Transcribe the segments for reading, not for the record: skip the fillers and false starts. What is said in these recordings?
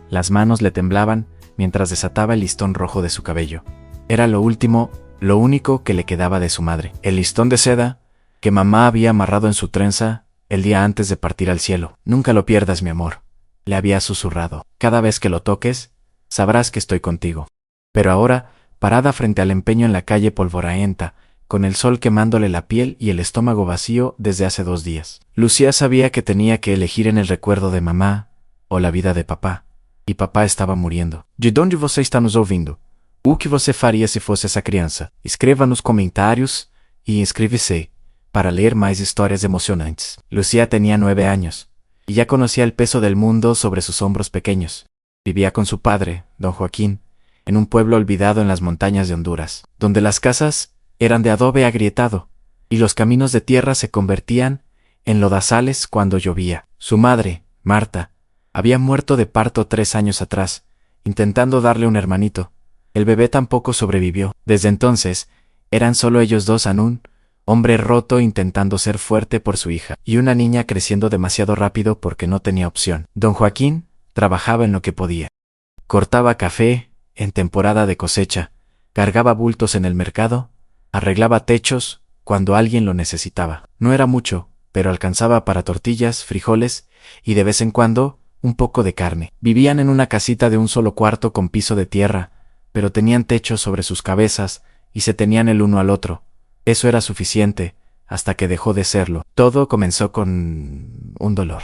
Las manos le temblaban mientras desataba el listón rojo de su cabello. Era lo único que le quedaba de su madre. El listón de seda que mamá había amarrado en su trenza el día antes de partir al cielo. «Nunca lo pierdas, mi amor», le había susurrado. «Cada vez que lo toques, sabrás que estoy contigo». Pero ahora, parada frente al empeño en la calle polvorienta, con el sol quemándole la piel y el estómago vacío desde hace 2 días, Lucía sabía que tenía que elegir en el recuerdo de mamá o la vida de papá. E papá estava muriendo. De onde você está nos ouvindo? O que você faria se fosse essa criança? Escreva nos comentários e inscreva-se para leer más historias emocionantes. Lucía tenía 9 años y ya conocía el peso del mundo sobre sus hombros pequeños. Vivía con su padre, don Joaquín, en un pueblo olvidado en las montañas de Honduras, donde las casas eran de adobe agrietado y los caminos de tierra se convertían en lodazales cuando llovía. Su madre, Marta, había muerto de parto 3 años atrás, intentando darle un hermanito. El bebé tampoco sobrevivió. Desde entonces, eran solo ellos dos, un hombre roto intentando ser fuerte por su hija, y una niña creciendo demasiado rápido porque no tenía opción. Don Joaquín trabajaba en lo que podía. Cortaba café en temporada de cosecha, cargaba bultos en el mercado, arreglaba techos cuando alguien lo necesitaba. No era mucho, pero alcanzaba para tortillas, frijoles y de vez en cuando un poco de carne. Vivían en una casita de un solo cuarto con piso de tierra, pero tenían techo sobre sus cabezas y se tenían el uno al otro. Eso era suficiente, hasta que dejó de serlo. Todo comenzó con un dolor.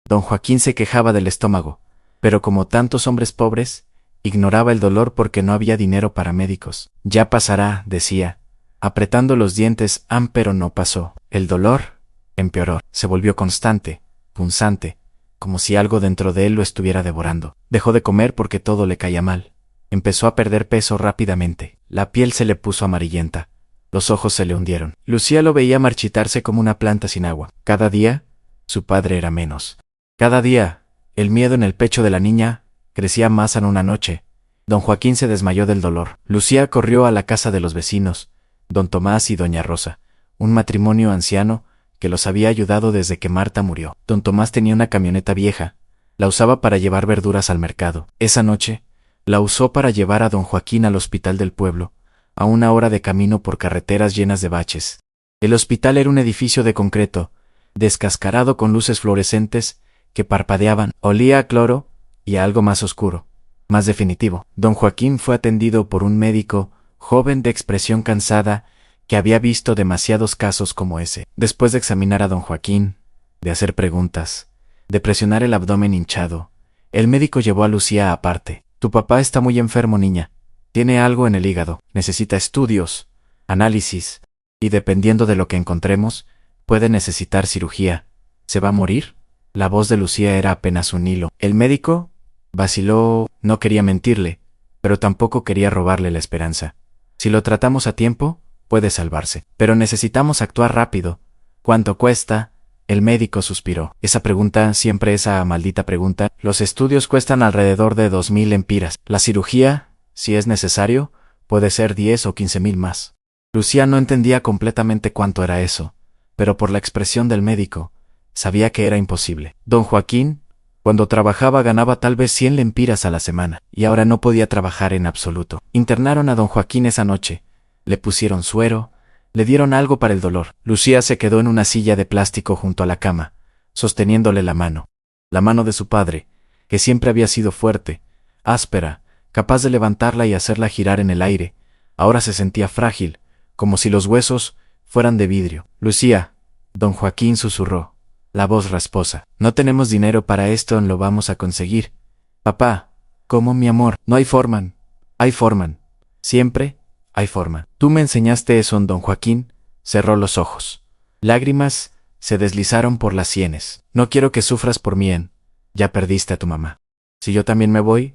Don Joaquín se quejaba del estómago, pero como tantos hombres pobres, ignoraba el dolor porque no había dinero para médicos. «Ya pasará», decía, apretando los dientes, pero no pasó. El dolor empeoró, se volvió constante, punzante, como si algo dentro de él lo estuviera devorando. Dejó de comer porque todo le caía mal. Empezó a perder peso rápidamente. La piel se le puso amarillenta. Los ojos se le hundieron. Lucía lo veía marchitarse como una planta sin agua. Cada día, su padre era menos. Cada día, el miedo en el pecho de la niña crecía más en una noche. Don Joaquín se desmayó del dolor. Lucía corrió a la casa de los vecinos, don Tomás y doña Rosa, un matrimonio anciano que los había ayudado desde que Marta murió. Don Tomás tenía una camioneta vieja. La usaba para llevar verduras al mercado. Esa noche, la usó para llevar a don Joaquín al hospital del pueblo, a 1 hora de camino por carreteras llenas de baches. El hospital era un edificio de concreto, descascarado con luces fluorescentes que parpadeaban. Olía a cloro y a algo más oscuro, más definitivo. Don Joaquín fue atendido por un médico, joven de expresión cansada, que había visto demasiados casos como ese. Después de examinar a don Joaquín, de hacer preguntas, de presionar el abdomen hinchado, el médico llevó a Lucía aparte. «Tu papá está muy enfermo, niña. Tiene algo en el hígado. Necesita estudios, análisis, y dependiendo de lo que encontremos, puede necesitar cirugía. ¿Se va a morir?» La voz de Lucía era apenas un hilo. El médico vaciló. No quería mentirle, pero tampoco quería robarle la esperanza. «Si lo tratamos a tiempo, puede salvarse. Pero necesitamos actuar rápido». «¿Cuánto cuesta?» El médico suspiró. Esa pregunta, siempre esa maldita pregunta. «Los estudios cuestan alrededor de 2.000 lempiras. La cirugía, si es necesario, puede ser 10 o 15.000 más». Lucía no entendía completamente cuánto era eso, pero por la expresión del médico, sabía que era imposible. Don Joaquín, cuando trabajaba, ganaba tal vez 100 lempiras a la semana, y ahora no podía trabajar en absoluto. Internaron a don Joaquín esa noche. Le pusieron suero, le dieron algo para el dolor. Lucía se quedó en una silla de plástico junto a la cama, sosteniéndole la mano de su padre, que siempre había sido fuerte, áspera, capaz de levantarla y hacerla girar en el aire. Ahora se sentía frágil, como si los huesos fueran de vidrio. «Lucía», don Joaquín susurró, la voz rasposa, «no tenemos dinero para esto, lo vamos a conseguir». «Papá». «¿Cómo, mi amor?» «No hay forma». «Hay forma. Siempre hay forma». «Tú me enseñaste eso». Don Joaquín cerró los ojos. Lágrimas se deslizaron por las sienes. «No quiero que sufras por mí. Ya perdiste a tu mamá. Si yo también me voy,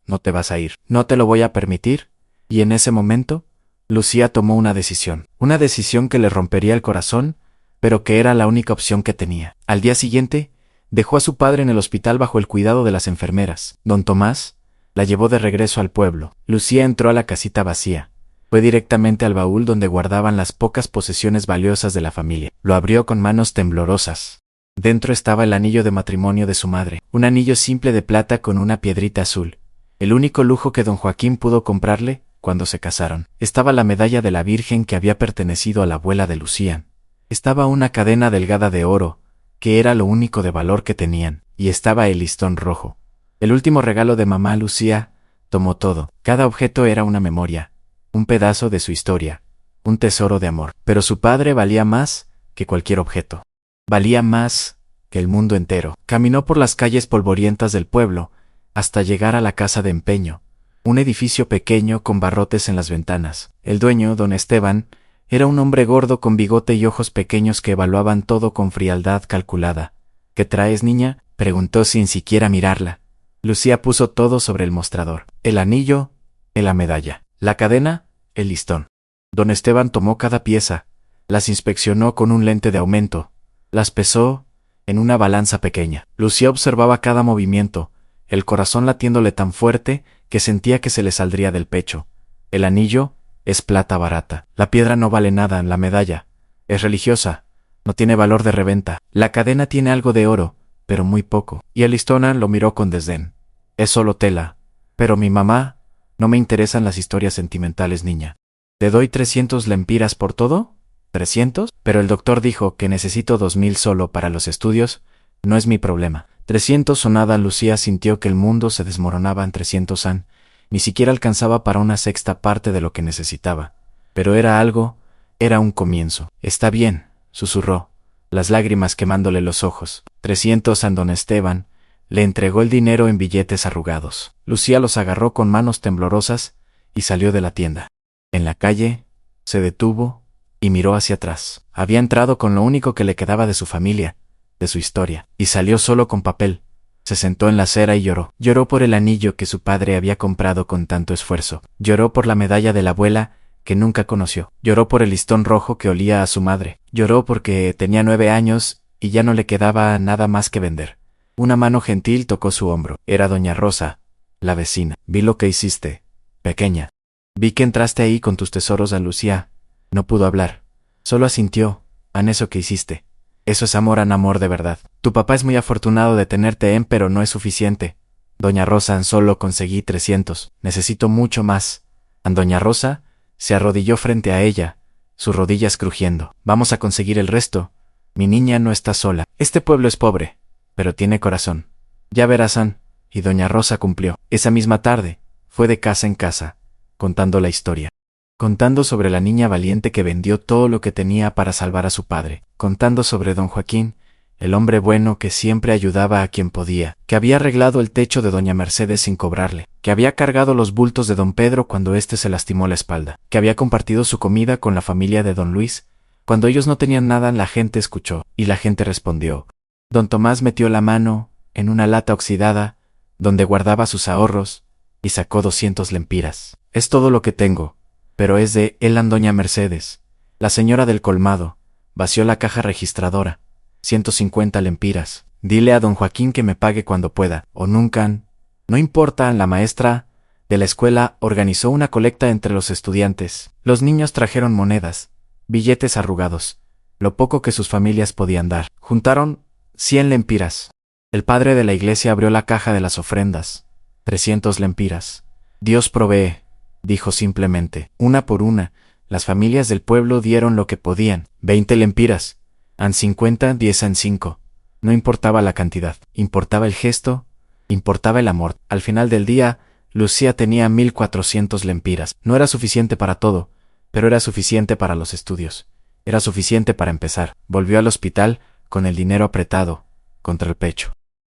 no te vas a ir. No te lo voy a permitir». Y en ese momento, Lucía tomó una decisión que le rompería el corazón, pero que era la única opción que tenía. Al día siguiente, dejó a su padre en el hospital bajo el cuidado de las enfermeras. Don Tomás la llevó de regreso al pueblo. Lucía entró a la casita vacía. Fue directamente al baúl donde guardaban las pocas posesiones valiosas de la familia. Lo abrió con manos temblorosas. Dentro estaba el anillo de matrimonio de su madre, un anillo simple de plata con una piedrita azul, el único lujo que don Joaquín pudo comprarle cuando se casaron. Estaba la medalla de la Virgen que había pertenecido a la abuela de Lucía. Estaba una cadena delgada de oro, que era lo único de valor que tenían, y estaba el listón rojo. El último regalo de mamá Lucía tomó todo. Cada objeto era una memoria, un pedazo de su historia, un tesoro de amor. Pero su padre valía más que cualquier objeto. Valía más que el mundo entero. Caminó por las calles polvorientas del pueblo hasta llegar a la casa de empeño, un edificio pequeño con barrotes en las ventanas. El dueño, don Esteban, era un hombre gordo con bigote y ojos pequeños que evaluaban todo con frialdad calculada. ¿Qué traes, niña?, preguntó sin siquiera mirarla. Lucía puso todo sobre el mostrador: el anillo, la medalla, la cadena, el listón. Don Esteban tomó cada pieza, las inspeccionó con un lente de aumento, las pesó en una balanza pequeña. Lucía observaba cada movimiento, el corazón latiéndole tan fuerte que sentía que se le saldría del pecho. El anillo es plata barata. La piedra no vale nada, la medalla es religiosa, no tiene valor de reventa. La cadena tiene algo de oro, pero muy poco. Y el listón lo miró con desdén. Es solo tela. Pero mi mamá, no me interesan las historias sentimentales, niña. ¿Te doy 300 lempiras por todo? ¿300? Pero el doctor dijo que necesito 2000 solo para los estudios. No es mi problema. 300 o nada. Lucía sintió que el mundo se desmoronaba en 300 an. Ni siquiera alcanzaba para una sexta parte de lo que necesitaba. Pero era algo, era un comienzo. Está bien, susurró, las lágrimas quemándole los ojos. 300 an. Don Esteban le entregó el dinero en billetes arrugados. Lucía los agarró con manos temblorosas y salió de la tienda. En la calle, se detuvo y miró hacia atrás. Había entrado con lo único que le quedaba de su familia, de su historia, y salió solo con papel. Se sentó en la acera y lloró. Lloró por el anillo que su padre había comprado con tanto esfuerzo. Lloró por la medalla de la abuela que nunca conoció. Lloró por el listón rojo que olía a su madre. Lloró porque tenía 9 años y ya no le quedaba nada más que vender. Una mano gentil tocó su hombro. Era doña Rosa, la vecina. Vi lo que hiciste, pequeña. Vi que entraste ahí con tus tesoros a Lucía. No pudo hablar. Solo asintió a eso que hiciste. Eso es amor, amor de verdad. Tu papá es muy afortunado de tenerte pero no es suficiente. Doña Rosa, solo conseguí 300. Necesito mucho más. Doña Rosa se arrodilló frente a ella, sus rodillas crujiendo. Vamos a conseguir el resto. Mi niña no está sola. Este pueblo es pobre, pero tiene corazón. Ya verás, An. Y doña Rosa cumplió. Esa misma tarde, fue de casa en casa, contando la historia. Contando sobre la niña valiente que vendió todo lo que tenía para salvar a su padre. Contando sobre don Joaquín, el hombre bueno que siempre ayudaba a quien podía, que había arreglado el techo de doña Mercedes sin cobrarle, que había cargado los bultos de don Pedro cuando éste se lastimó la espalda, que había compartido su comida con la familia de don Luis. Cuando ellos no tenían nada, la gente escuchó, y la gente respondió. Don Tomás metió la mano en una lata oxidada, donde guardaba sus ahorros, y sacó 200 lempiras. Es todo lo que tengo, pero es de él. Doña Mercedes, la señora del colmado, vació la caja registradora. 150 lempiras. Dile a don Joaquín que me pague cuando pueda, o nunca. No importa. La maestra de la escuela organizó una colecta entre los estudiantes. Los niños trajeron monedas, billetes arrugados, lo poco que sus familias podían dar. Juntaron 100 lempiras. El padre de la iglesia abrió la caja de las ofrendas. 300 lempiras. Dios provee, dijo simplemente. Una por una, las familias del pueblo dieron lo que podían. 20 lempiras. An 50, 10 an 5. No importaba la cantidad, importaba el gesto, importaba el amor. Al final del día, Lucía tenía 1400 lempiras. No era suficiente para todo, pero era suficiente para los estudios. Era suficiente para empezar. Volvió al hospital con el dinero apretado contra el pecho.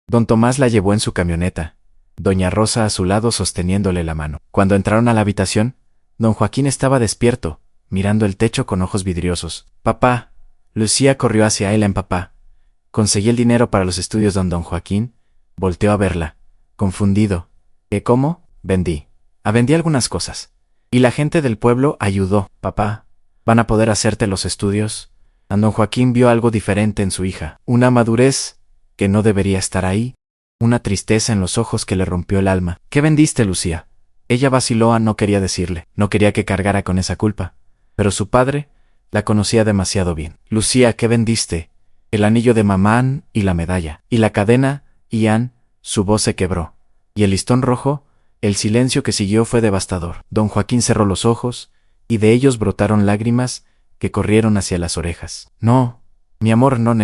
Don Tomás la llevó en su camioneta, doña Rosa a su lado sosteniéndole la mano. Cuando entraron a la habitación, don Joaquín estaba despierto, mirando el techo con ojos vidriosos. Papá. Lucía corrió hacia él. Papá. Conseguí el dinero para los estudios. Don Joaquín volteó a verla, confundido. ¿Qué? ¿Cómo? Vendí. Vendí algunas cosas. Y la gente del pueblo ayudó. Papá, ¿van a poder hacerte los estudios? Don Joaquín vio algo diferente en su hija. Una madurez que no debería estar ahí. Una tristeza en los ojos que le rompió el alma. ¿Qué vendiste, Lucía? Ella vaciló. No quería decirle. No quería que cargara con esa culpa. Pero su padre la conocía demasiado bien. Lucía, ¿qué vendiste? el anillo de mamán y la medalla, y la cadena, Ian, su voz se quebró. Y el listón rojo, el silencio que siguió fue devastador. Don Joaquín cerró los ojos, y de ellos brotaron lágrimas que corrieron hacia las orejas. No, mi amor, no.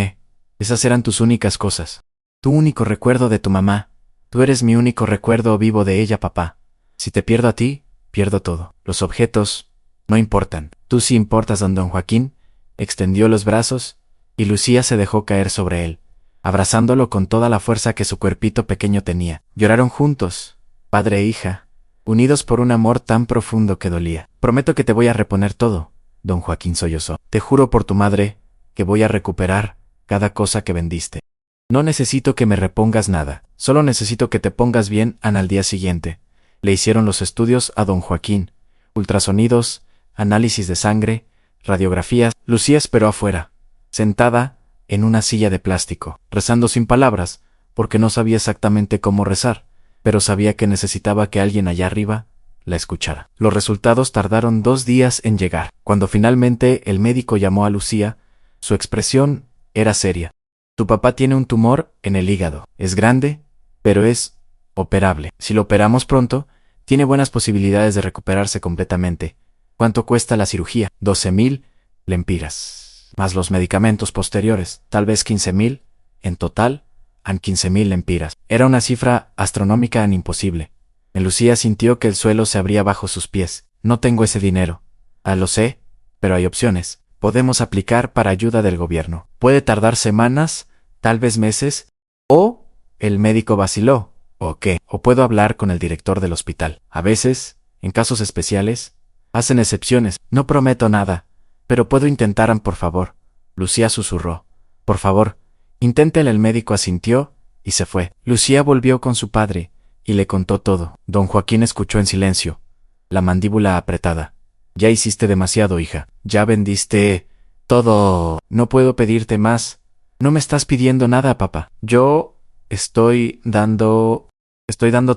Esas eran tus únicas cosas. Tu único recuerdo de tu mamá. Tú eres mi único recuerdo vivo de ella, papá. Si te pierdo a ti, pierdo todo. Los objetos no importan. Tú sí importas, don Joaquín. Extendió los brazos, y Lucía se dejó caer sobre él, abrazándolo con toda la fuerza que su cuerpito pequeño tenía. Lloraron juntos, padre e hija, unidos por un amor tan profundo que dolía. Prometo que te voy a reponer todo, don Joaquín sollozó. Te juro por tu madre que voy a recuperar cada cosa que vendiste. No necesito que me repongas nada, solo necesito que te pongas bien al día siguiente. Le hicieron los estudios a don Joaquín, ultrasonidos, análisis de sangre, radiografías. Lucía esperó afuera, sentada en una silla de plástico, rezando sin palabras, porque no sabía exactamente cómo rezar, pero sabía que necesitaba que alguien allá arriba la escuchara. Los resultados tardaron 2 días en llegar. Cuando finalmente el médico llamó a Lucía, su expresión era seria. Tu papá tiene un tumor en el hígado. Es grande, pero es operable. Si lo operamos pronto, tiene buenas posibilidades de recuperarse completamente. ¿Cuánto cuesta la cirugía? 12.000 lempiras. Más los medicamentos posteriores, tal vez 15.000. En total, han 15.000 lempiras. Era una cifra astronómica e imposible. Lucía sintió que el suelo se abría bajo sus pies. No tengo ese dinero. Lo sé, pero hay opciones. Podemos aplicar para ayuda del gobierno. Puede tardar semanas, tal vez meses, o el médico vaciló. ¿O qué? O puedo hablar con el director del hospital. A veces, en casos especiales, hacen excepciones. No prometo nada, pero puedo intentar, por favor. Lucía susurró. Por favor, inténtelo. El médico asintió y se fue. Lucía volvió con su padre y le contó todo. Don Joaquín escuchó en silencio, la mandíbula apretada. Ya hiciste demasiado, hija. Ya vendiste todo. No puedo pedirte más. No me estás pidiendo nada, papá. Yo estoy dando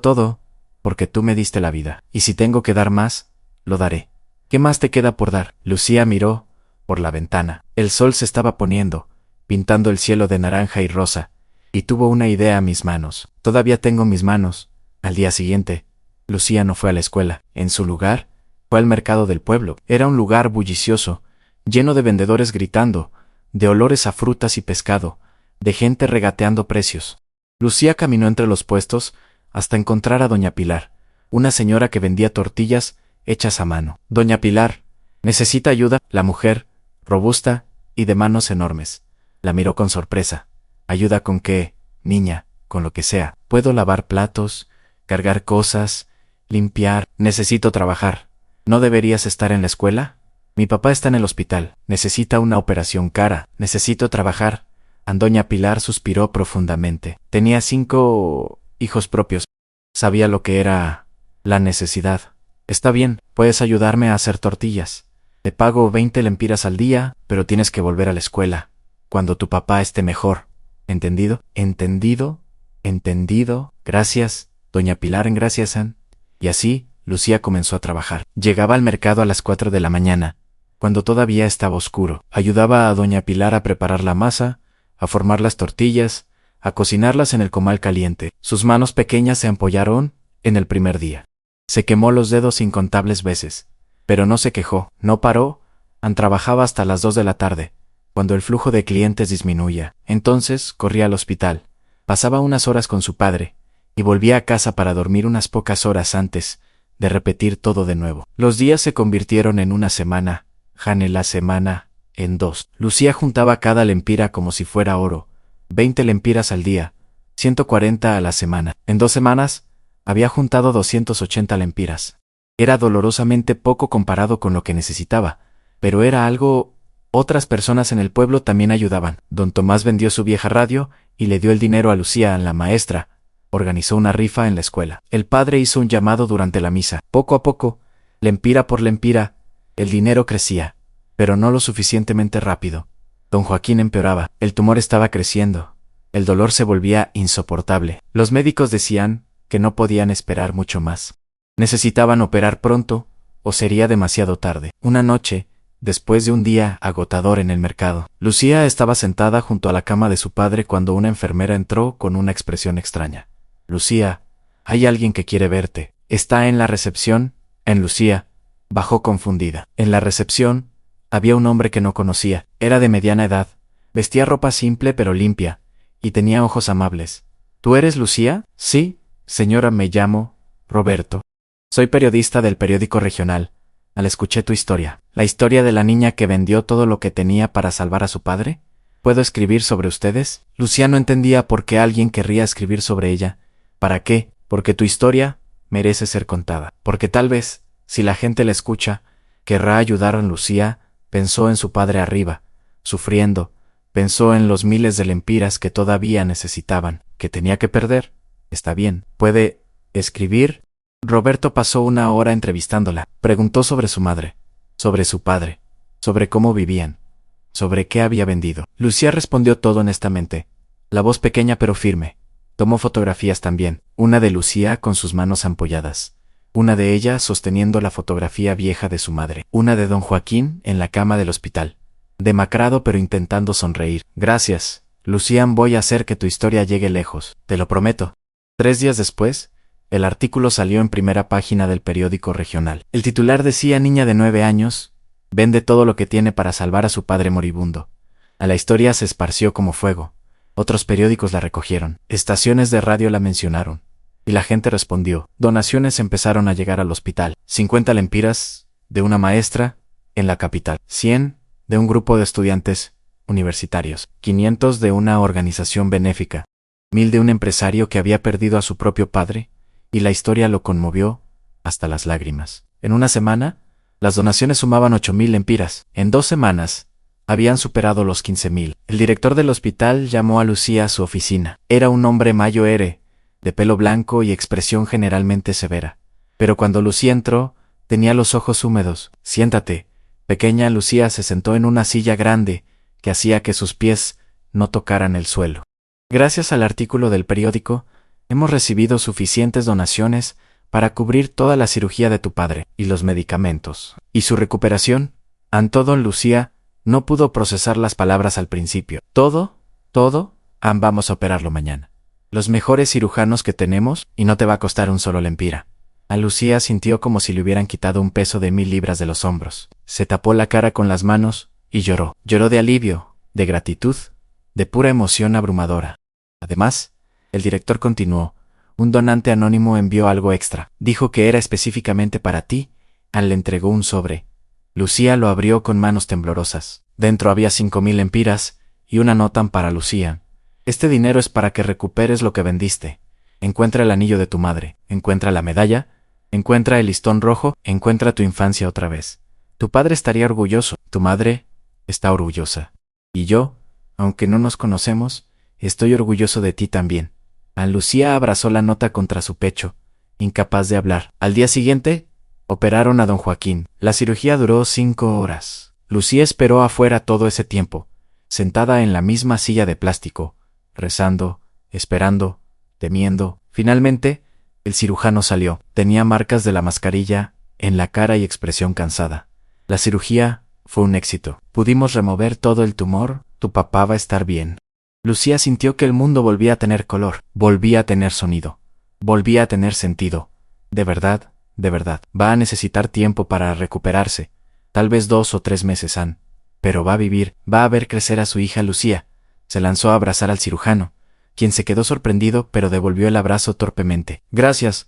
todo, porque tú me diste la vida. Y si tengo que dar más, lo daré. ¿Qué más te queda por dar? Lucía miró por la ventana. El sol se estaba poniendo, pintando el cielo de naranja y rosa, y tuvo una idea a mis manos. Todavía tengo mis manos. Al día siguiente, Lucía no fue a la escuela. En su lugar, fue al mercado del pueblo. Era un lugar bullicioso, lleno de vendedores gritando, de olores a frutas y pescado, de gente regateando precios. Lucía caminó entre los puestos hasta encontrar a doña Pilar, una señora que vendía tortillas hechas a mano. Doña Pilar, ¿necesita ayuda? La mujer, robusta y de manos enormes, la miró con sorpresa. ¿Ayuda con qué, niña? Con lo que sea. Puedo lavar platos, cargar cosas, limpiar. Necesito trabajar. ¿No deberías estar en la escuela? Mi papá está en el hospital. Necesita una operación cara. Necesito trabajar. Doña Pilar suspiró profundamente. Tenía 5 hijos propios. Sabía lo que era la necesidad. Está bien, puedes ayudarme a hacer tortillas. Te pago 20 lempiras al día, pero tienes que volver a la escuela cuando tu papá esté mejor. ¿Entendido? ¿Entendido? ¿Entendido? Gracias, doña Pilar. Gracias, Ann. Y así, Lucía comenzó a trabajar. Llegaba al mercado a las 4 de la mañana, cuando todavía estaba oscuro. Ayudaba a doña Pilar a preparar la masa, a formar las tortillas, a cocinarlas en el comal caliente. Sus manos pequeñas se ampollaron en el primer día. Se quemó los dedos incontables veces, pero no se quejó, no paró. Ann trabajaba hasta las 2 de la tarde, cuando el flujo de clientes disminuía. Entonces corría al hospital, pasaba unas horas con su padre, y volvía a casa para dormir unas pocas horas antes de repetir todo de nuevo. Los días se convirtieron en una semana, Jane la semana en 2. Lucía juntaba cada lempira como si fuera oro, 20 lempiras al día, 140 a la semana. En 2 semanas, había juntado 280 lempiras. Era dolorosamente poco comparado con lo que necesitaba, pero era algo. Otras personas en el pueblo también ayudaban. Don Tomás vendió su vieja radio y le dio el dinero a Lucía, la maestra. Organizó una rifa en la escuela. El padre hizo un llamado durante la misa. Poco a poco, lempira por lempira, el dinero crecía, pero no lo suficientemente rápido. Don Joaquín empeoraba. El tumor estaba creciendo. El dolor se volvía insoportable. Los médicos decían que no podían esperar mucho más. Necesitaban operar pronto, o sería demasiado tarde. Una noche, después de un día agotador en el mercado. Lucía estaba sentada junto a la cama de su padre cuando una enfermera entró con una expresión extraña. Lucía, hay alguien que quiere verte. ¿Está en la recepción? En Lucía. Bajó confundida. En la recepción había un hombre que no conocía. Era de mediana edad. Vestía ropa simple pero limpia, y tenía ojos amables. ¿Tú eres Lucía? Sí, señora, me llamo Roberto. Soy periodista del periódico regional. Escuché tu historia. ¿La historia de la niña que vendió todo lo que tenía para salvar a su padre? ¿Puedo escribir sobre ustedes? Lucía no entendía por qué alguien querría escribir sobre ella. ¿Para qué? Porque tu historia merece ser contada. Porque tal vez, si la gente la escucha, querrá ayudar a Lucía. Pensó en su padre arriba, sufriendo. Pensó en los miles de lempiras que todavía necesitaban, que tenía que perder. Está bien. ¿Puede escribir? Roberto pasó una hora entrevistándola. Preguntó sobre su madre, sobre su padre, sobre cómo vivían, sobre qué había vendido. Lucía respondió todo honestamente. La voz pequeña pero firme. Tomó fotografías también, una de Lucía con sus manos ampolladas, una de ella sosteniendo la fotografía vieja de su madre, una de don Joaquín en la cama del hospital, demacrado pero intentando sonreír. Gracias, Lucía, voy a hacer que tu historia llegue lejos, te lo prometo. 3 días después, el artículo salió en primera página del periódico regional. El titular decía: niña de 9 años, vende todo lo que tiene para salvar a su padre moribundo. La historia se esparció como fuego. Otros periódicos la recogieron, estaciones de radio la mencionaron. Y la gente respondió. Donaciones empezaron a llegar al hospital. 50 lempiras de una maestra en la capital. 100 de un grupo de estudiantes universitarios. 500 de una organización benéfica. 1000 de un empresario que había perdido a su propio padre, y la historia lo conmovió hasta las lágrimas. En una semana, las donaciones sumaban 8000 lempiras. En 2 semanas, habían superado los 15000. El director del hospital llamó a Lucía a su oficina. Era un hombre mayor, de pelo blanco y expresión generalmente severa. Pero cuando Lucía entró, tenía los ojos húmedos. Siéntate. Pequeña Lucía se sentó en una silla grande que hacía que sus pies no tocaran el suelo. Gracias al artículo del periódico, hemos recibido suficientes donaciones para cubrir toda la cirugía de tu padre y los medicamentos. ¿Y su recuperación? Ante don Lucía no pudo procesar las palabras al principio. ¿Todo? Vamos a operarlo mañana. Los mejores cirujanos que tenemos, y no te va a costar un solo lempira. A Lucía sintió como si le hubieran quitado un peso de 1000 libras de los hombros. Se tapó la cara con las manos y lloró. Lloró de alivio, de gratitud, de pura emoción abrumadora. Además, el director continuó. Un donante anónimo envió algo extra. Dijo que era específicamente para ti. Le entregó un sobre. Lucía lo abrió con manos temblorosas. Dentro había 5000 lempiras y una nota para Lucía. Este dinero es para que recuperes lo que vendiste. Encuentra el anillo de tu madre, encuentra la medalla, encuentra el listón rojo, encuentra tu infancia otra vez. Tu padre estaría orgulloso, tu madre está orgullosa. Y yo, aunque no nos conocemos, estoy orgulloso de ti también. Lucía abrazó la nota contra su pecho, incapaz de hablar. Al día siguiente, operaron a don Joaquín. La cirugía duró 5 horas. Lucía esperó afuera todo ese tiempo, sentada en la misma silla de plástico, rezando, esperando, temiendo. Finalmente, el cirujano salió. Tenía marcas de la mascarilla en la cara y expresión cansada. La cirugía fue un éxito. Pudimos remover todo el tumor. Tu papá va a estar bien. Lucía sintió que el mundo volvía a tener color, volvía a tener sonido, volvía a tener sentido. De verdad, va a necesitar tiempo para recuperarse. Tal vez 2 o 3 meses han. Pero va a vivir, va a ver crecer a su hija Lucía. Se lanzó a abrazar al cirujano, quien se quedó sorprendido pero devolvió el abrazo torpemente. Gracias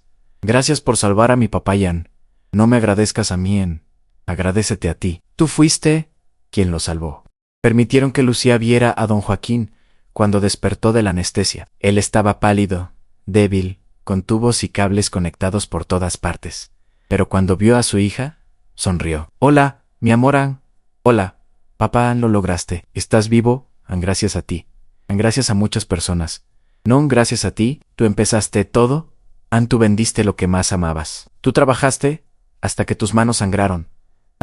por salvar a mi papá, Ian. No me agradezcas a mí, agradécete a ti. Tú fuiste quien lo salvó. Permitieron que Lucía viera a don Joaquín cuando despertó de la anestesia. Él estaba pálido, débil, con tubos y cables conectados por todas partes. Pero cuando vio a su hija, sonrió. Hola, mi amor Ann. Hola, papá, lo lograste. ¿Estás vivo? Gracias a ti. Gracias a muchas personas. No, gracias a ti, tú empezaste todo. Tú vendiste lo que más amabas. Tú trabajaste hasta que tus manos sangraron.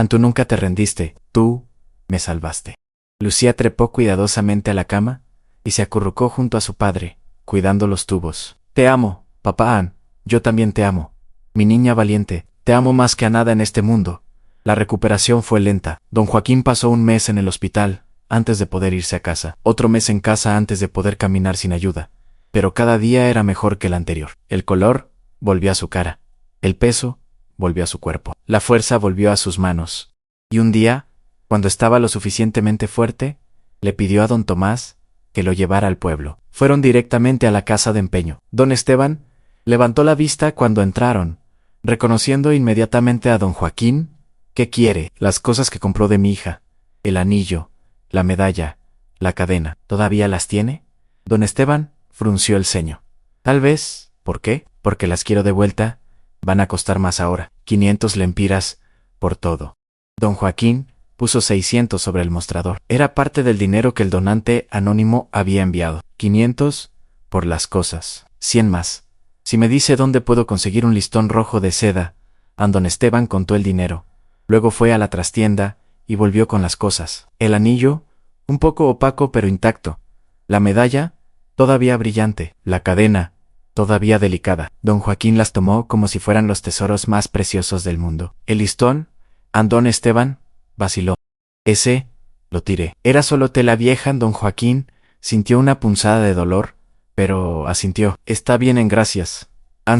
Tú nunca te rendiste. Tú me salvaste. Lucía trepó cuidadosamente a la cama y se acurrucó junto a su padre, cuidando los tubos. Te amo, papá Ann. Yo también te amo. Mi niña valiente, te amo más que a nada en este mundo. La recuperación fue lenta. Don Joaquín pasó un mes en el hospital antes de poder irse a casa, otro mes en casa antes de poder caminar sin ayuda. Pero cada día era mejor que el anterior. El color volvió a su cara. El peso volvió a su cuerpo. La fuerza volvió a sus manos. Y un día, cuando estaba lo suficientemente fuerte, le pidió a don Tomás que lo llevara al pueblo. Fueron directamente a la casa de empeño. Don Esteban levantó la vista cuando entraron, reconociendo inmediatamente a don Joaquín. ¿Qué quiere? Las cosas que compró de mi hija. El anillo, la medalla, la cadena. ¿Todavía las tiene? Don Esteban frunció el ceño. Tal vez. ¿Por qué? Porque las quiero de vuelta. Van a costar más ahora. 500 lempiras por todo. Don Joaquín puso 600 sobre el mostrador. Era parte del dinero que el donante anónimo había enviado. 500 por las cosas. 100 más. Si me dice dónde puedo conseguir un listón rojo de seda. Don Esteban contó el dinero. Luego fue a la trastienda y volvió con las cosas. El anillo, un poco opaco pero intacto. La medalla, todavía brillante. La cadena, todavía delicada. Don Joaquín las tomó como si fueran los tesoros más preciosos del mundo. El listón, don Esteban vaciló. Ese, lo tiré. Era solo tela vieja. Don Joaquín sintió una punzada de dolor, pero asintió. Está bien, en gracias.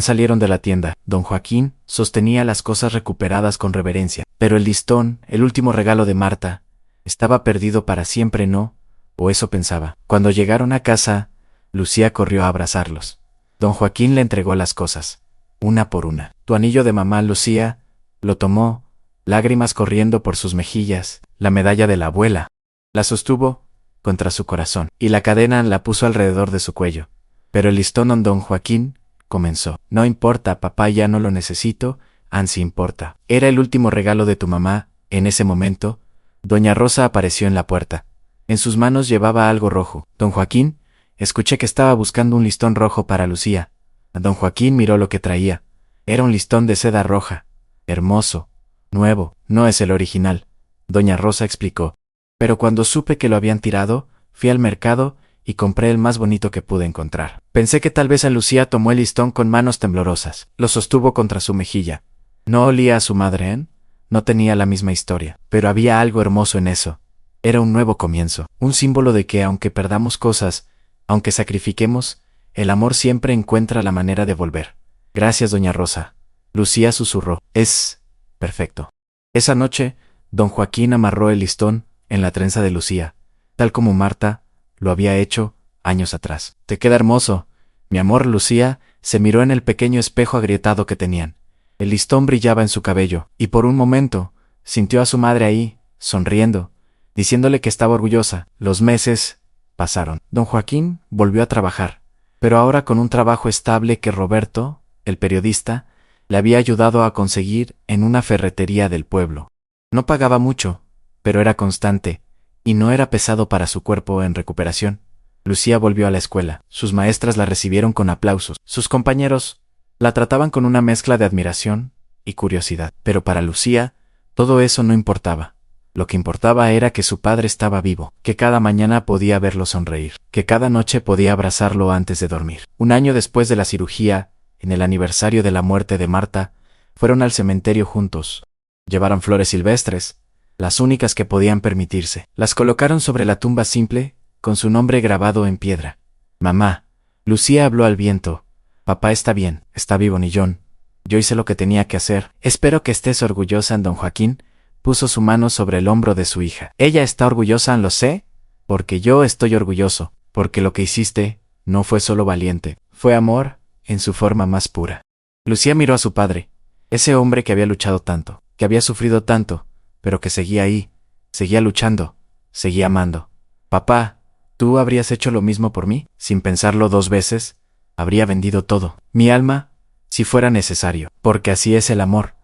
Salieron de la tienda. Don Joaquín sostenía las cosas recuperadas con reverencia. Pero el listón, el último regalo de Marta, estaba perdido para siempre, ¿no? O eso pensaba. Cuando llegaron a casa, Lucía corrió a abrazarlos. Don Joaquín le entregó las cosas, una por una. Tu anillo de mamá, Lucía. Lo tomó, lágrimas corriendo por sus mejillas. La medalla de la abuela. La sostuvo contra su corazón. Y la cadena la puso alrededor de su cuello. Pero el listón, don Joaquín comenzó. No importa, papá, ya no lo necesito. Sí importa. Era el último regalo de tu mamá. En ese momento, doña Rosa apareció en la puerta. En sus manos llevaba algo rojo. Don Joaquín, escuché que estaba buscando un listón rojo para Lucía. Don Joaquín miró lo que traía. Era un listón de seda roja. Hermoso. Nuevo. No es el original. Doña Rosa explicó. Pero cuando supe que lo habían tirado, fui al mercado y compré el más bonito que pude encontrar. Pensé que tal vez Lucía tomó el listón con manos temblorosas. Lo sostuvo contra su mejilla. No olía a su madre, ¿eh? No tenía la misma historia. Pero había algo hermoso en eso. Era un nuevo comienzo. Un símbolo de que aunque perdamos cosas, aunque sacrifiquemos, el amor siempre encuentra la manera de volver. Gracias, doña Rosa. Lucía susurró. Es perfecto. Esa noche, don Joaquín amarró el listón en la trenza de Lucía, tal como Marta lo había hecho años atrás. Te queda hermoso, mi amor. Lucía se miró en el pequeño espejo agrietado que tenían. El listón brillaba en su cabello, y por un momento sintió a su madre ahí, sonriendo, diciéndole que estaba orgullosa. Los meses pasaron. Don Joaquín volvió a trabajar, pero ahora con un trabajo estable que Roberto, el periodista, le había ayudado a conseguir en una ferretería del pueblo. No pagaba mucho, pero era constante, y no era pesado para su cuerpo en recuperación. Lucía volvió a la escuela. Sus maestras la recibieron con aplausos. Sus compañeros la trataban con una mezcla de admiración y curiosidad. Pero para Lucía, todo eso no importaba. Lo que importaba era que su padre estaba vivo, que cada mañana podía verlo sonreír, que cada noche podía abrazarlo antes de dormir. Un año después de la cirugía, en el aniversario de la muerte de Marta, fueron al cementerio juntos. Llevaron flores silvestres, las únicas que podían permitirse. Las colocaron sobre la tumba simple, con su nombre grabado en piedra. Mamá. Lucía habló al viento. Papá está bien, está vivo, Nillón. Yo hice lo que tenía que hacer. Espero que estés orgullosa. Don Joaquín puso su mano sobre el hombro de su hija. Ella está orgullosa, lo sé, porque yo estoy orgulloso, porque lo que hiciste no fue solo valiente, fue amor en su forma más pura. Lucía miró a su padre, ese hombre que había luchado tanto, que había sufrido tanto, pero que seguía ahí, seguía luchando, seguía amando. Papá, ¿tú habrías hecho lo mismo por mí? Sin pensarlo dos veces, habría vendido todo, mi alma, si fuera necesario, porque así es el amor.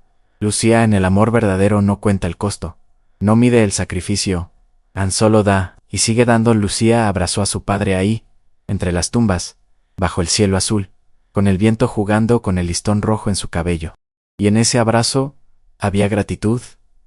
Lucía, en el amor verdadero no cuenta el costo, no mide el sacrificio, tan solo da, y sigue dando. Lucía abrazó a su padre ahí, entre las tumbas, bajo el cielo azul, con el viento jugando con el listón rojo en su cabello. Y en ese abrazo había gratitud,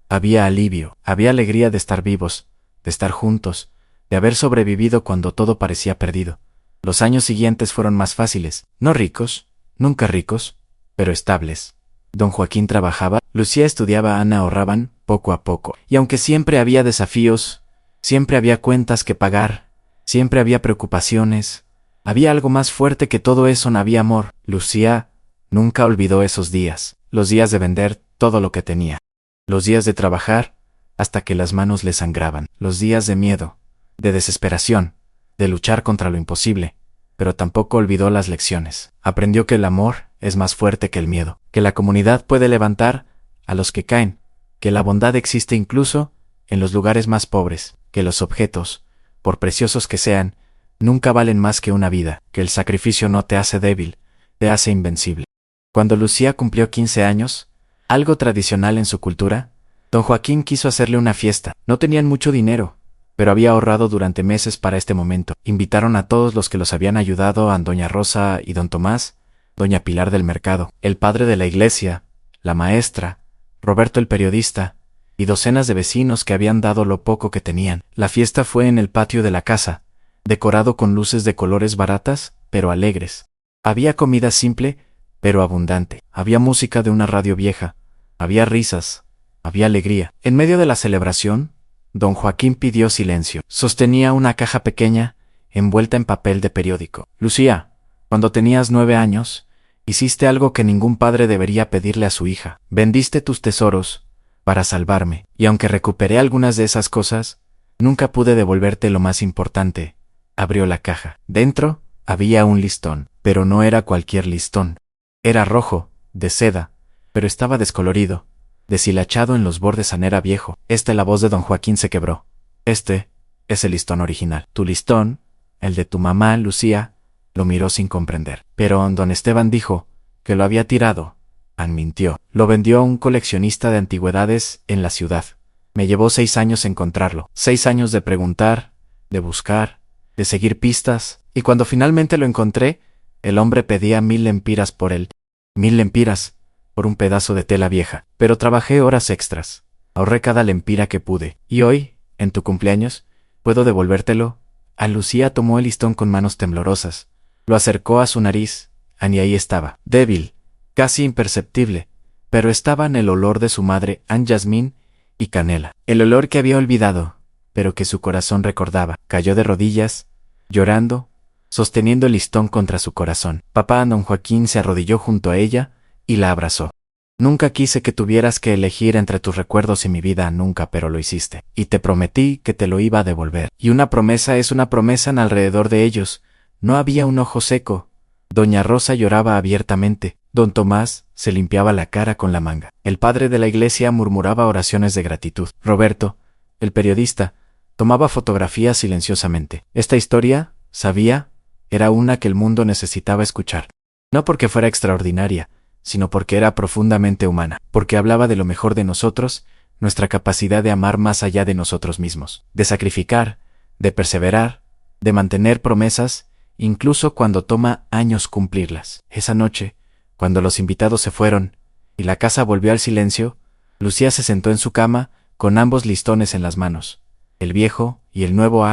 había alivio, había alegría de estar vivos, de estar juntos, de haber sobrevivido cuando todo parecía perdido. Los años siguientes fueron más fáciles, no ricos, nunca ricos, pero estables. Don Joaquín trabajaba, Lucía estudiaba, Ana ahorraban, poco a poco. Y aunque siempre había desafíos, siempre había cuentas que pagar, siempre había preocupaciones, había algo más fuerte que todo eso, no había amor. Lucía nunca olvidó esos días, los días de vender todo lo que tenía, los días de trabajar hasta que las manos le sangraban, los días de miedo, de desesperación, de luchar contra lo imposible, pero tampoco olvidó las lecciones. Aprendió que el amor es más fuerte que el miedo, que la comunidad puede levantar a los que caen, que la bondad existe incluso en los lugares más pobres, que los objetos, por preciosos que sean, nunca valen más que una vida, que el sacrificio no te hace débil, te hace invencible. Cuando Lucía cumplió 15 años, algo tradicional en su cultura, don Joaquín quiso hacerle una fiesta. No tenían mucho dinero, pero había ahorrado durante meses para este momento. Invitaron a todos los que los habían ayudado, a doña Rosa y don Tomás, doña Pilar del mercado, el padre de la iglesia, la maestra, Roberto el periodista, y docenas de vecinos que habían dado lo poco que tenían. La fiesta fue en el patio de la casa, decorado con luces de colores baratas, pero alegres. Había comida simple, pero abundante. Había música de una radio vieja. Había risas. Había alegría. En medio de la celebración, don Joaquín pidió silencio. Sostenía una caja pequeña, envuelta en papel de periódico. Lucía, cuando tenías 9 años, hiciste algo que ningún padre debería pedirle a su hija. Vendiste tus tesoros para salvarme. Y aunque recuperé algunas de esas cosas, nunca pude devolverte lo más importante. Abrió la caja. Dentro había un listón, pero no era cualquier listón. Era rojo, de seda, pero estaba descolorido, deshilachado en los bordes, era viejo. La voz de don Joaquín se quebró. Este es el listón original. Tu listón, el de tu mamá, Lucía, lo miró sin comprender. Pero don Esteban dijo que lo había tirado. Mintió. Lo vendió a un coleccionista de antigüedades en la ciudad. Me llevó 6 años encontrarlo. 6 años de preguntar, de buscar, de seguir pistas, y cuando finalmente lo encontré, el hombre pedía 1000 lempiras por él. 1000 lempiras por un pedazo de tela vieja. Pero trabajé horas extras. Ahorré cada lempira que pude. Y hoy, en tu cumpleaños, ¿puedo devolvértelo? A Lucía tomó el listón con manos temblorosas. Lo acercó a su nariz. Y ahí estaba, débil, casi imperceptible, pero estaba en el olor de su madre, jazmín y canela. El olor que había olvidado, pero que su corazón recordaba. Cayó de rodillas, llorando, sosteniendo el listón contra su corazón. Papá, don Joaquín se arrodilló junto a ella y la abrazó. Nunca quise que tuvieras que elegir entre tus recuerdos y mi vida, nunca, pero lo hiciste. Y te prometí que te lo iba a devolver. Y una promesa es una promesa. En alrededor de ellos no había un ojo seco. Doña Rosa lloraba abiertamente. Don Tomás se limpiaba la cara con la manga. El padre de la iglesia murmuraba oraciones de gratitud. Roberto, el periodista, tomaba fotografías silenciosamente. Esta historia, sabía, era una que el mundo necesitaba escuchar. No porque fuera extraordinaria, sino porque era profundamente humana, porque hablaba de lo mejor de nosotros, nuestra capacidad de amar más allá de nosotros mismos, de sacrificar, de perseverar, de mantener promesas, incluso cuando toma años cumplirlas. Esa noche, cuando los invitados se fueron y la casa volvió al silencio, Lucía se sentó en su cama con ambos listones en las manos, el viejo y el nuevo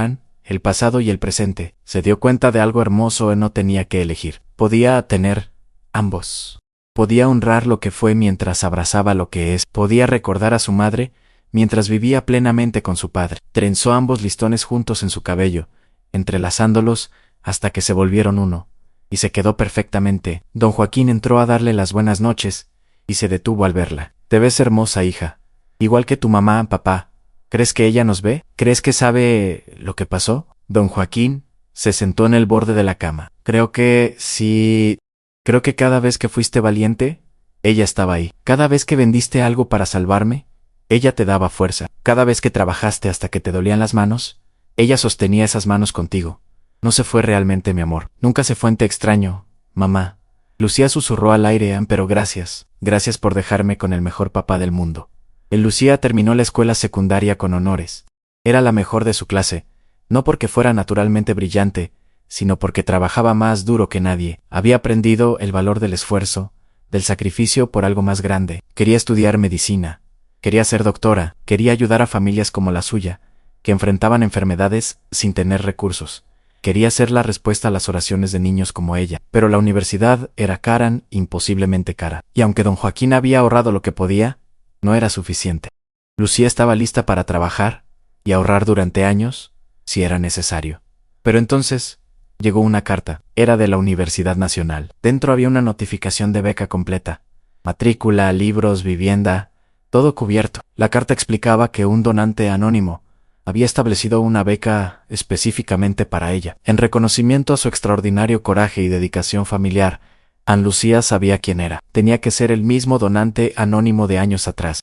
el pasado y el presente. Se dio cuenta de algo hermoso. No tenía que elegir. Podía tener ambos. Podía honrar lo que fue mientras abrazaba lo que es. Podía recordar a su madre mientras vivía plenamente con su padre. Trenzó ambos listones juntos en su cabello, entrelazándolos hasta que se volvieron uno, y se quedó perfectamente. Don Joaquín entró a darle las buenas noches, y se detuvo al verla. Te ves hermosa, hija. Igual que tu mamá, papá. ¿Crees que ella nos ve? ¿Crees que sabe lo que pasó? Don Joaquín se sentó en el borde de la cama. Creo que sí. Creo que cada vez que fuiste valiente, ella estaba ahí. Cada vez que vendiste algo para salvarme, ella te daba fuerza. Cada vez que trabajaste hasta que te dolían las manos, ella sostenía esas manos contigo. No se fue realmente mi amor. Nunca se fue. Te extraño, mamá. Lucía susurró al aire, pero gracias. Gracias por dejarme con el mejor papá del mundo. Lucía terminó la escuela secundaria con honores. Era la mejor de su clase, no porque fuera naturalmente brillante, sino porque trabajaba más duro que nadie. Había aprendido el valor del esfuerzo, del sacrificio por algo más grande. Quería estudiar medicina. Quería ser doctora. Quería ayudar a familias como la suya, que enfrentaban enfermedades sin tener recursos. Quería ser la respuesta a las oraciones de niños como ella, pero la universidad era cara, imposiblemente cara. Y aunque don Joaquín había ahorrado lo que podía, no era suficiente. Lucía estaba lista para trabajar y ahorrar durante años, si era necesario. Pero entonces llegó una carta. Era de la Universidad Nacional. Dentro había una notificación de beca completa. Matrícula, libros, vivienda, todo cubierto. La carta explicaba que un donante anónimo había establecido una beca específicamente para ella. En reconocimiento a su extraordinario coraje y dedicación familiar, Ana Lucía sabía quién era. Tenía que ser el mismo donante anónimo de años atrás.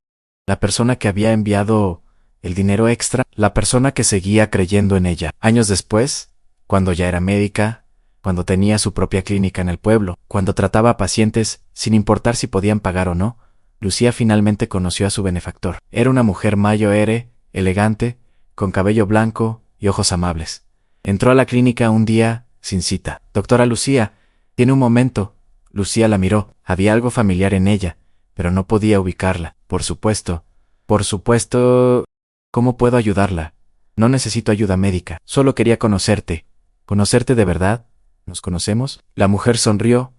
La persona que había enviado el dinero extra, la persona que seguía creyendo en ella. Años después, cuando ya era médica, cuando tenía su propia clínica en el pueblo, cuando trataba a pacientes sin importar si podían pagar o no, Lucía finalmente conoció a su benefactor. Era una mujer mayor, elegante, con cabello blanco y ojos amables. Entró a la clínica un día, sin cita. «Doctora Lucía, ¿tiene un momento?» Lucía la miró. Había algo familiar en ella, pero no podía ubicarla. Por supuesto. «¿Cómo puedo ayudarla? No necesito ayuda médica. Solo quería conocerte». «¿Conocerte de verdad? ¿Nos conocemos?» La mujer sonrió.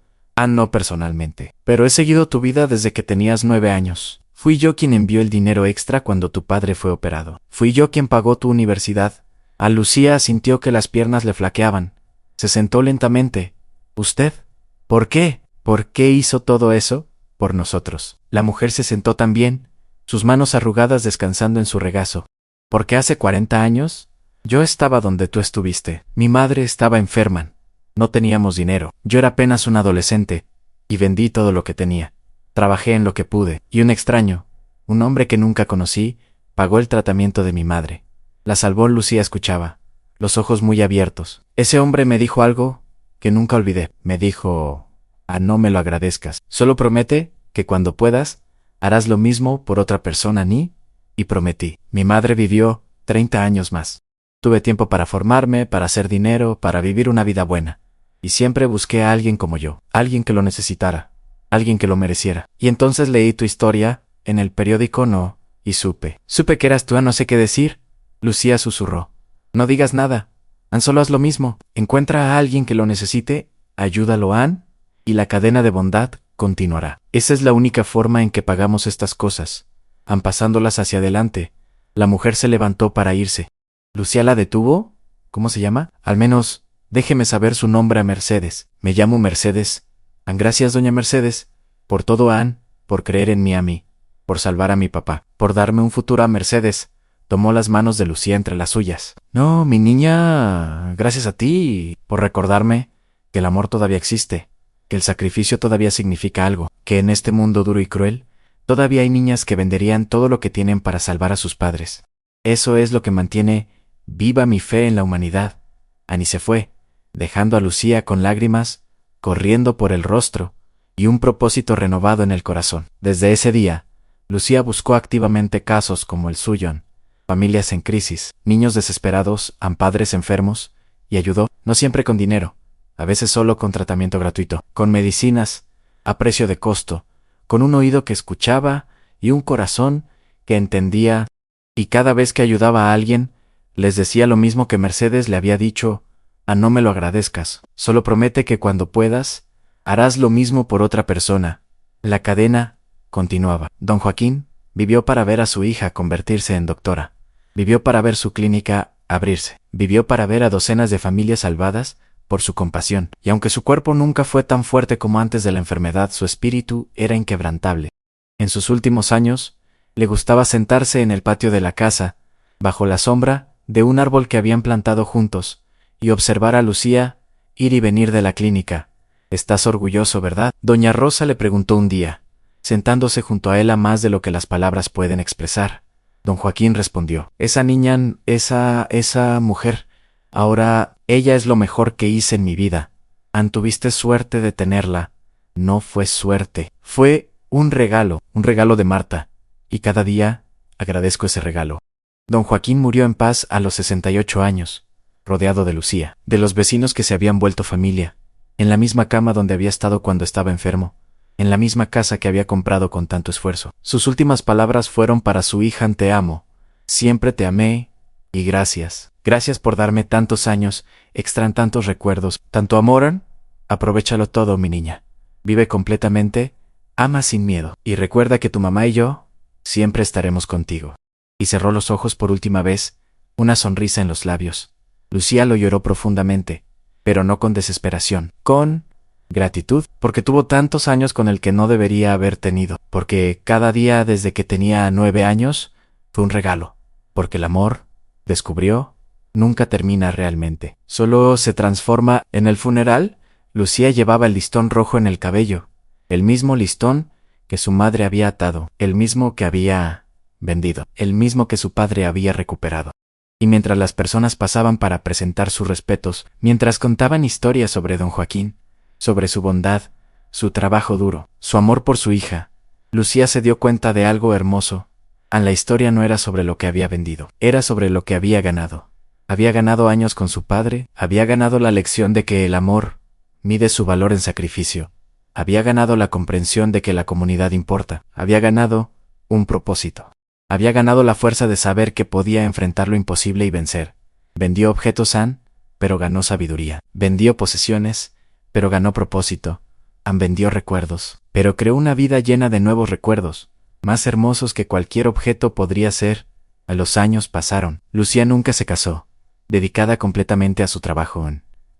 «No personalmente. Pero he seguido tu vida desde que tenías 9 años. Fui yo quien envió el dinero extra cuando tu padre fue operado. Fui yo quien pagó tu universidad». A Lucía sintió que las piernas le flaqueaban. Se sentó lentamente. «¿Usted? ¿Por qué? ¿Por qué hizo todo eso?» «Por nosotros». La mujer se sentó también, sus manos arrugadas descansando en su regazo. «Porque hace 40 años, yo estaba donde tú estuviste. Mi madre estaba enferma. No teníamos dinero. Yo era apenas un adolescente, y vendí todo lo que tenía. Trabajé en lo que pude, y un extraño, un hombre que nunca conocí, pagó el tratamiento de mi madre». La salvó. Lucía escuchaba, los ojos muy abiertos. «Ese hombre me dijo algo que nunca olvidé. Me dijo, no me lo agradezcas. Solo promete que cuando puedas, harás lo mismo por otra persona, ni». Y prometí. Mi madre vivió 30 años más. Tuve tiempo para formarme, para hacer dinero, para vivir una vida buena. Y siempre busqué a alguien como yo, alguien que lo necesitara, alguien que lo mereciera. Y entonces leí tu historia en el periódico, no, y supe que eras tú. No sé qué decir». Lucía susurró. «No digas nada. Solo haz lo mismo. Encuentra a alguien que lo necesite, ayúdalo, y la cadena de bondad continuará. Esa es la única forma en que pagamos estas cosas». Pasándolas hacia adelante, la mujer se levantó para irse. Lucía la detuvo. «¿Cómo se llama? Al menos déjeme saber su nombre a Mercedes». «Me llamo Mercedes». «Gracias, doña Mercedes, por todo, por creer en mí, por salvar a mi papá, por darme un futuro». A Mercedes tomó las manos de Lucía entre las suyas. «No, mi niña, gracias a ti por recordarme que el amor todavía existe, que el sacrificio todavía significa algo, que en este mundo duro y cruel todavía hay niñas que venderían todo lo que tienen para salvar a sus padres. Eso es lo que mantiene viva mi fe en la humanidad». Y se fue, dejando a Lucía con lágrimas corriendo por el rostro y un propósito renovado en el corazón. Desde ese día, Lucía buscó activamente casos como el suyo, familias en crisis, niños desesperados, padres enfermos, y ayudó, no siempre con dinero, a veces solo con tratamiento gratuito, con medicinas, a precio de costo, con un oído que escuchaba y un corazón que entendía. Y cada vez que ayudaba a alguien, les decía lo mismo que Mercedes le había dicho: «No me lo agradezcas. Solo promete que cuando puedas, harás lo mismo por otra persona». La cadena continuaba. Don Joaquín vivió para ver a su hija convertirse en doctora. Vivió para ver su clínica abrirse. Vivió para ver a docenas de familias salvadas por su compasión. Y aunque su cuerpo nunca fue tan fuerte como antes de la enfermedad, su espíritu era inquebrantable. En sus últimos años, le gustaba sentarse en el patio de la casa, bajo la sombra de un árbol que habían plantado juntos, y observar a Lucía ir y venir de la clínica. «Estás orgulloso, ¿verdad?». Doña Rosa le preguntó un día, sentándose junto a él a más de lo que las palabras pueden expresar. Don Joaquín respondió: «Esa niña, esa mujer, ahora ella es lo mejor que hice en mi vida. Tuviste suerte de tenerla». «No fue suerte, fue un regalo de Marta, y cada día agradezco ese regalo». Don Joaquín murió en paz a los 68 años, rodeado de Lucía, de los vecinos que se habían vuelto familia, en la misma cama donde había estado cuando estaba enfermo, en la misma casa que había comprado con tanto esfuerzo. Sus últimas palabras fueron para su hija: «Te amo, siempre te amé Y gracias. Gracias por darme tantos años, extraen tantos recuerdos, tanto amor. Aprovéchalo todo, mi niña. Vive completamente, ama sin miedo. Y recuerda que tu mamá y yo siempre estaremos contigo. Y cerró los ojos por última vez, una sonrisa en los labios. Lucía lo lloró profundamente, pero no con desesperación, con gratitud, porque tuvo tantos años con el que no debería haber tenido, porque cada día desde que tenía 9 años fue un regalo, porque el amor, descubrió, nunca termina realmente, solo se transforma. En el funeral, Lucía llevaba el listón rojo en el cabello, el mismo listón que su madre había atado, el mismo que había vendido, el mismo que su padre había recuperado. Y mientras las personas pasaban para presentar sus respetos, mientras contaban historias sobre don Joaquín, sobre su bondad, su trabajo duro, su amor por su hija, Lucía se dio cuenta de algo hermoso. La historia no era sobre lo que había vendido, era sobre lo que había ganado. Había ganado años con su padre, había ganado la lección de que el amor mide su valor en sacrificio, había ganado la comprensión de que la comunidad importa, había ganado un propósito. Había ganado la fuerza de saber que podía enfrentar lo imposible y vencer. Vendió objetos pero ganó sabiduría. Vendió posesiones, pero ganó propósito. Vendió recuerdos, pero creó una vida llena de nuevos recuerdos, más hermosos que cualquier objeto podría ser. A los años pasaron. Lucía nunca se casó, dedicada completamente a su trabajo.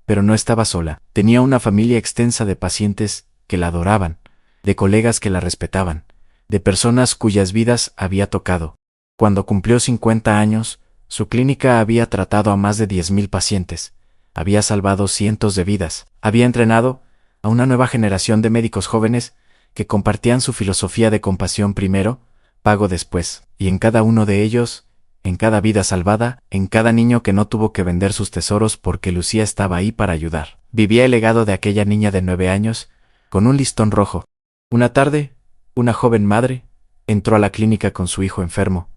Pero no estaba sola. Tenía una familia extensa de pacientes que la adoraban, de colegas que la respetaban, de personas cuyas vidas había tocado. Cuando cumplió 50 años, su clínica había tratado a más de 10,000 pacientes, había salvado cientos de vidas, había entrenado a una nueva generación de médicos jóvenes que compartían su filosofía de compasión primero, pago después, y en cada uno de ellos, en cada vida salvada, en cada niño que no tuvo que vender sus tesoros porque Lucía estaba ahí para ayudar, vivía el legado de aquella niña de 9 años, con un listón rojo. Una tarde, una joven madre entró a la clínica con su hijo enfermo.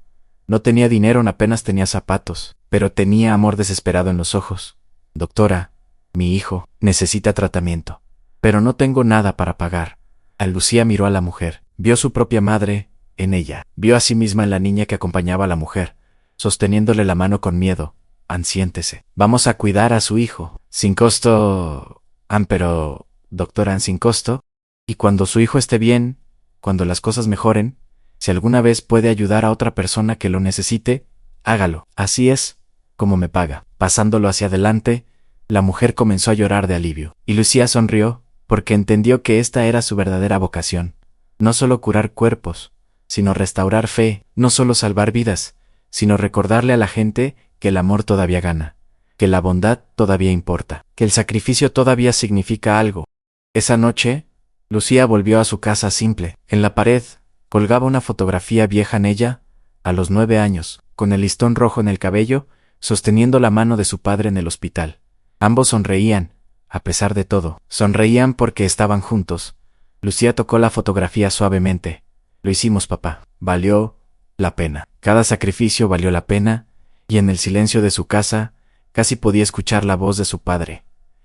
No tenía dinero, apenas tenía zapatos, pero tenía amor desesperado en los ojos. Doctora, mi hijo necesita tratamiento, pero no tengo nada para pagar. Lucía miró a la mujer, vio su propia madre en ella, vio a sí misma en la niña que acompañaba a la mujer, sosteniéndole la mano con miedo. Siéntese, vamos a cuidar a su hijo, sin costo. Pero, doctora, sin costo. Y cuando su hijo esté bien, cuando las cosas mejoren, si alguna vez puede ayudar a otra persona que lo necesite, hágalo. Así es como me paga. Pasándolo hacia adelante, la mujer comenzó a llorar de alivio, y Lucía sonrió, porque entendió que esta era su verdadera vocación. No solo curar cuerpos, sino restaurar fe, no solo salvar vidas, sino recordarle a la gente que el amor todavía gana, que la bondad todavía importa, que el sacrificio todavía significa algo. Esa noche, Lucía volvió a su casa simple. En la pared, colgaba una fotografía vieja en ella, a los 9 años, con el listón rojo en el cabello, sosteniendo la mano de su padre en el hospital. Ambos sonreían, a pesar de todo. Sonreían porque estaban juntos. Lucía tocó la fotografía suavemente. Lo hicimos, papá. Valió la pena. Cada sacrificio valió la pena, y en el silencio de su casa, casi podía escuchar la voz de su padre.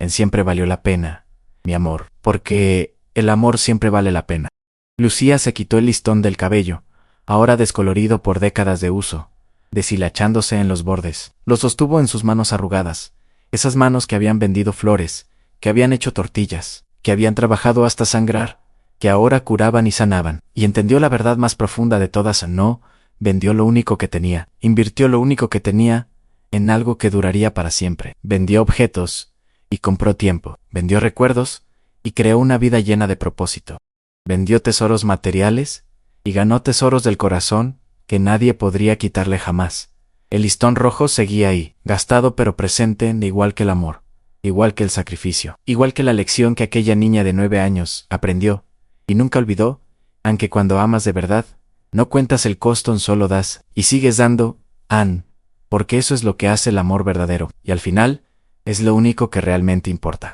Siempre valió la pena, mi amor, porque el amor siempre vale la pena. Lucía se quitó el listón del cabello, ahora descolorido por décadas de uso, deshilachándose en los bordes. Lo sostuvo en sus manos arrugadas, esas manos que habían vendido flores, que habían hecho tortillas, que habían trabajado hasta sangrar, que ahora curaban y sanaban, y entendió la verdad más profunda de todas. No vendió lo único que tenía, invirtió lo único que tenía en algo que duraría para siempre. Vendió objetos y compró tiempo, vendió recuerdos y creó una vida llena de propósito. Vendió tesoros materiales y ganó tesoros del corazón que nadie podría quitarle jamás. El listón rojo seguía ahí, gastado pero presente, igual que el amor, igual que el sacrificio, igual que la lección que aquella niña de 9 años aprendió y nunca olvidó, aunque cuando amas de verdad, no cuentas el costo, solo das, y sigues dando, porque eso es lo que hace el amor verdadero, y al final, es lo único que realmente importa.